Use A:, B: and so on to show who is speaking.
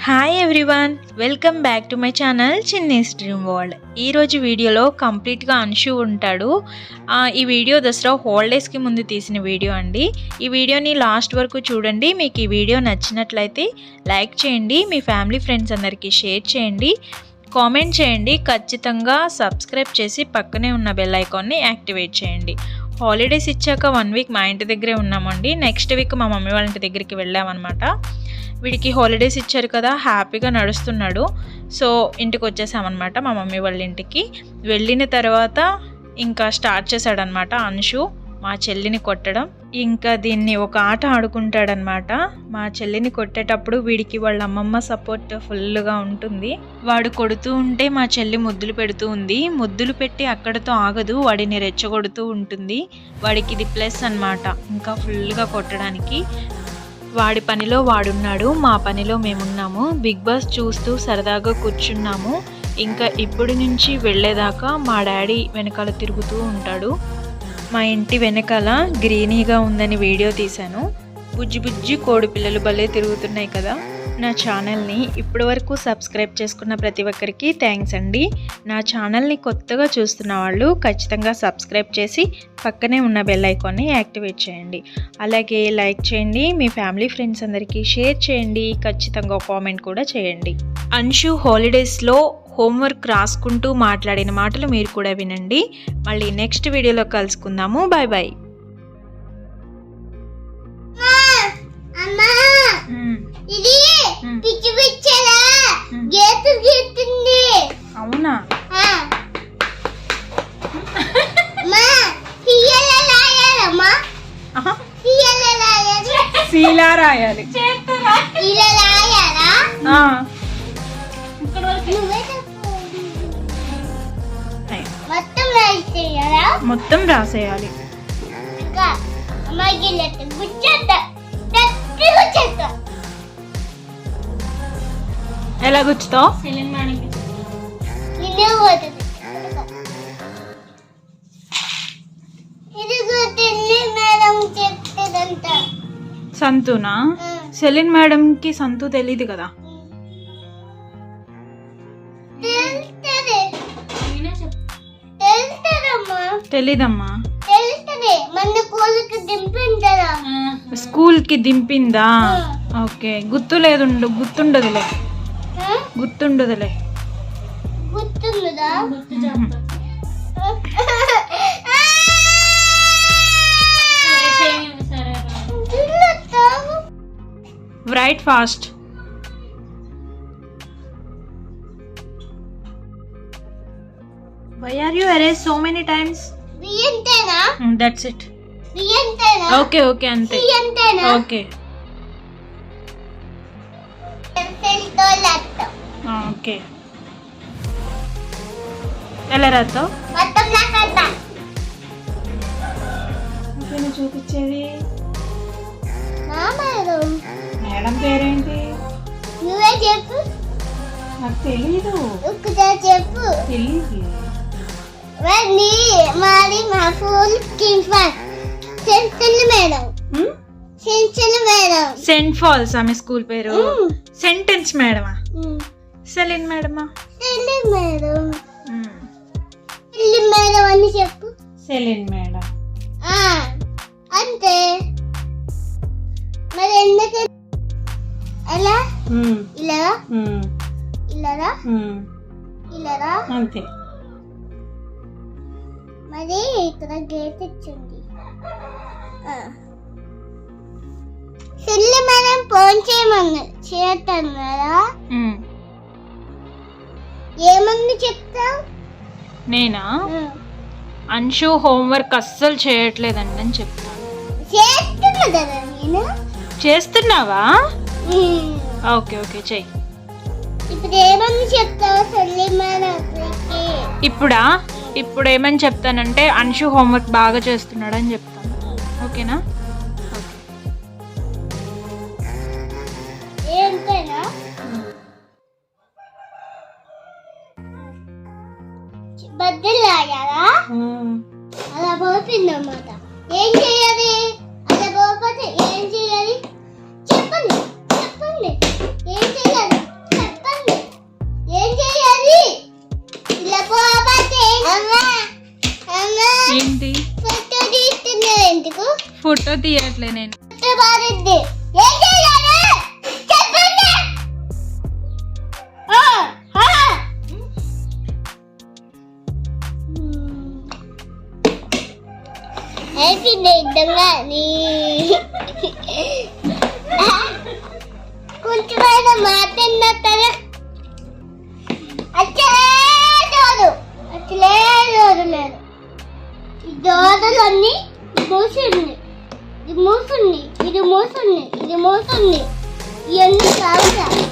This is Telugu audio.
A: Hi everyone, welcome back to my channel Chinni's dream world. ఈరోజు వీడియోలో కంప్లీట్గా అంశు ఉంటాడు. ఈ వీడియో దసరా హాలిడేస్కి ముందు తీసిన వీడియో అండి. ఈ వీడియోని లాస్ట్ వరకు చూడండి. మీకు ఈ వీడియో నచ్చినట్లయితే లైక్ చేయండి, మీ ఫ్యామిలీ ఫ్రెండ్స్ అందరికీ షేర్ చేయండి, కామెంట్ చేయండి, ఖచ్చితంగా సబ్స్క్రైబ్ చేసి పక్కనే ఉన్న బెల్ ఐకాన్ని యాక్టివేట్ చేయండి. హాలిడేస్ ఇచ్చాక 1 వీక్ మా ఇంటి దగ్గరే ఉన్నామండి. నెక్స్ట్ వీక్ మా మమ్మీ వాళ్ళ ఇంటి దగ్గరికి వెళ్ళామన్నమాట. వీడికి హాలిడేస్ ఇచ్చారు కదా, హ్యాపీగా నడుస్తున్నాడు. సో ఇంటికి వచ్చేసామన్నమాట మా మమ్మీ వాళ్ళ ఇంటికి. వెళ్ళిన తర్వాత ఇంకా స్టార్ట్ చేశాడనమాట అంశు మా చెల్లిని కొట్టడం. ఇంకా దీన్ని ఒక ఆట ఆడుకుంటాడనమాట. మా చెల్లిని కొట్టేటప్పుడు వీడికి వాళ్ళ అమ్మమ్మ సపోర్ట్ ఫుల్గా ఉంటుంది. వాడు కొడుతూ ఉంటే మా చెల్లి ముద్దులు పెడుతూ ఉంది. ముద్దులు పెట్టి అక్కడతో ఆగదు, వాడిని రెచ్చగొడుతూ ఉంటుంది. వాడికి ఇది ప్లస్ అనమాట, ఇంకా ఫుల్గా కొట్టడానికి. వాడి పనిలో వాడున్నాడు, మా పనిలో మేమున్నాము. బిగ్ బాస్ చూస్తూ సరదాగా కూర్చున్నాము. ఇంకా ఇప్పటి నుంచి వెళ్ళేదాకా మా డాడీ వెనకాల తిరుగుతూ ఉంటాడు. మా ఇంటి వెనకాల గ్రీనీగా ఉందని వీడియో తీశాను. బుజ్జి బుజ్జి కోడి పిల్లలు భలే తిరుగుతున్నాయి కదా. నా ఛానల్ని ఇప్పటి వరకు సబ్స్క్రైబ్ చేసుకున్న ప్రతి ఒక్కరికి థ్యాంక్స్ అండి. నా ఛానల్ని కొత్తగా చూస్తున్న వాళ్ళు ఖచ్చితంగా సబ్స్క్రైబ్ చేసి పక్కనే ఉన్న బెల్ ఐకాన్ని యాక్టివేట్ చేయండి. అలాగే లైక్ చేయండి, మీ ఫ్యామిలీ ఫ్రెండ్స్ అందరికీ షేర్ చేయండి, ఖచ్చితంగా కామెంట్ కూడా చేయండి. అంశు హాలిడేస్లో హోంవర్క్ రాసుకుంటూ మాట్లాడిన మాటలు మీరు కూడా వినండి. మళ్ళీ నెక్స్ట్ వీడియోలో కలుసుకుందాము. Bye bye. అవునా, సీలా రాయాలి. మొత్తం రాసేయాలి. ఎలా గుచ్చుతావు? సంతునా? సెలిన్ మేడం కి సంతు తెలీదు కదా. తెలీదమ్మా. స్కూల్ కి దింపిందా? Okay, గుర్తుండదులే. Write fast. Why are you erased so many times? That's it. Okay, ante. Okay. Okay. ఎలా రాస్తావు? చూపించేది మేడం పేరేంటి? నువ్వే చెప్పు. నాకు తెలీదు. చెప్పు. తెలీదు. మాది మా స్కూల్ మేడం. సెంట్ ఫాల్స్ ఆమె స్కూల్ పేరు. సెంటెన్స్ మేడమా? సెలిన్ మేడమా? సెలిన్ మేడం అని చెప్పు. సెలిన్ మేడం అంతే. మరి ఎందుకు ఎలా ఇలా అంతే. మరి ఇక్కడ గేట్ ఇచ్చింది. సెల్లి మేడం ఫోన్ చేయటాను కదా. ఏమని చెప్తావు? నేనా? అంశు హోంవర్క్ అస్సలు చేయట్లేదండి అని చెప్తాను. చేస్తున్నావా? ఓకే చెయ్యి. ఇప్పుడు ఏమని చెప్తావు సెల్లి మేడం? ఇప్పుడు ఏమని చెప్తానంటే అంశు హోంవర్క్ బాగా చేస్తున్నాడు అని చెప్తాను. ఓకేనా? అలా పోతుందన్నమాట. ఏం చేయాలి? అలా పోతే ఏం చేయాలి చెప్పండి. ఏం చేయాలి? ఫోటో తీయట్లే నేను.
B: కొంచెమైనా మాట్లాడిన లేదు. ఈ దోదలన్నీ మూసింది, ఇది మూసింది, ఇది మూసింది, ఇది మూసింది. ఇవన్నీ కావాలి.